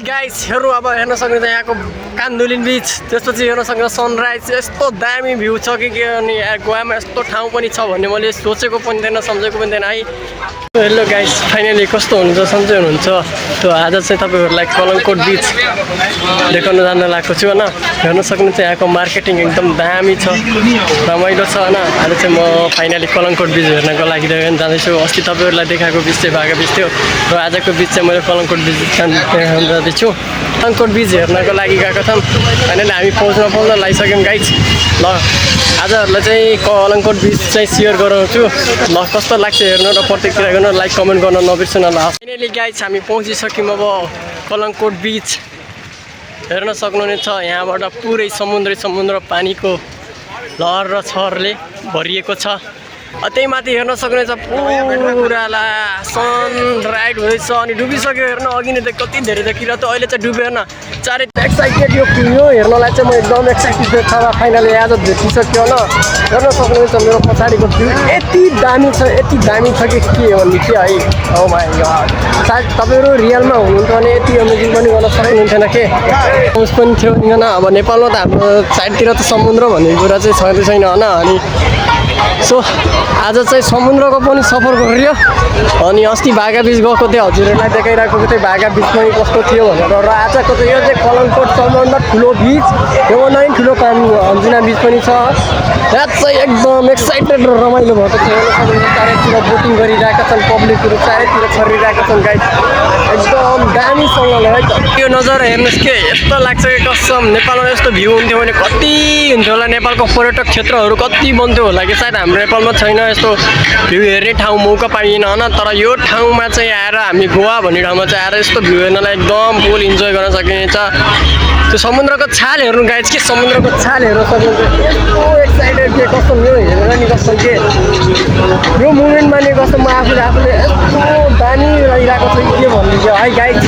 Guys हेर्नु अब हेर्न सक्नुहुन्छ यहाँको कान्दुलिन बीच त्यसपछि हेर्न सक्नुहुन्छ सनराइज यस्तो दामी भ्यू छ कि अनि गोवामा यस्तो ठाउँ पनि छ भन्ने मैले सोचेको पनि थिएन सम्झेको पनि थिएन है। हेलो गाइस फाइनली कस्तो हुनुहुन्छ सन्चै हुनुहुन्छ। त्यो आज चाहिँ तपाईँहरूलाई कलङ्कोट बीच देखाउन जान लागेको छु होइन। हेर्न सक्नुहुन्छ यहाँको मार्केटिङ एकदम दामी छ रमाइलो छ होइन। आज चाहिँ म फाइनली कलङ्कोट बीच हेर्नको लागि जाँदैछु। अस्ति तपाईँहरूलाई देखाएको बीच चाहिँ भागा बीच थियो र आजको बीच चाहिँ मैले कलङ्कोट बीच जाँदैछु। कलङ्कोट बीच हेर्नको लागि गएको छौँ फाइनली हामी पाउन लागिसक्यौँ गाइस। ल आजहरूलाई चाहिँ कलङ्कोट बीच चाहिँ सेयर गराउँछु। ल कस्तो लाग्छ हेर्नु र प्रतिक्रिया गर्नु लाइक कमेन्ट गर्न नबिर्सनु ल। फाइनली गाइस हामी पहुँचिसक्यौँ अब कलङ्कोट बीच हेर्न सक्नुहुनेछ। यहाँबाट पुरै समुद्र पानीको लहर र छहरले भरिएको छ। त्यही माथि हेर्न सक्नुहुनेछ पुराला सनराइज हुँदैछ अनि डुबिसक्यो। हेर्न अघि नै त कति धेरै देखिरहेको थियो अहिले चाहिँ डुब्यो हेर्न। चारै एक्साइटेड यो हेर्नलाई चाहिँ म एकदम एक्साइटेड छ। फाइनली आज भेटिसक्यो होइन। हेर्न सक्नुहुन्छ मेरो पछाडिको भ्यू यति दामी छ कि के भन्ने के है। हो माइ गॉड सायद तपाईँहरू रियलमा हुनुहुन्छ भने यति अमेजिङ पनि गर्न सक्नुहुन्थेन के उस पनि थियो होइन। अब नेपालमा त हाम्रो साइडतिर त समुद्र भन्ने कुरा चाहिँ छँदै छैन होइन। अनि सो आज चाहिँ समुद्रको पनि सफर गरियो अनि अस्ति भागा बीच गएको थिएँ हजुरहरूलाई देखाइरहेको थिएँ भागा बीच पनि कस्तो थियो भनेर। र आजको चाहिँ यो चाहिँ कलङ्कोट सबभन्दा ठुलो बीच यो नै ठुलो अन्जुना बीच पनि छ। यहाँ चाहिँ एकदम एक्साइटेड र रमाइलो भएको थियो। चारैतिर बोटिङ गरिरहेका छन् पब्लिकहरू चारैतिर छरिरहेका छन् गाइस एकदम दामीसँगले है त। यो नजारा हेर्नुहोस् के यस्तो लाग्छ कि कसम नेपालमा यस्तो भ्यू हुन्थ्यो भने कति हुन्थ्यो होला। नेपालको पर्यटक क्षेत्रहरू कति बन्थ्यो होला कि सायद हाम्रो नेपालमा छैन यस्तो भ्यू हेर्ने ठाउँ मौका पाइएन होइन। तर यो ठाउँमा चाहिँ आएर हामी गोवा भन्ने ठाउँमा चाहिँ आएर यस्तो भ्यू हेर्नलाई एकदम फुल इन्जोय गर्न सकिनेछ। त्यो समुद्रको छाल हेर्नु गाइस के समुद्रको छाल हेर्न सक्नुहुन्छ। यस्तो एक्साइटेड के कस्तो मेरो हेरेर नि कस्तो के यो मुमेन्टमा नि कस्तो म आफूले यस्तो दामी रहिरहेको छु के भन्नु है गाइस।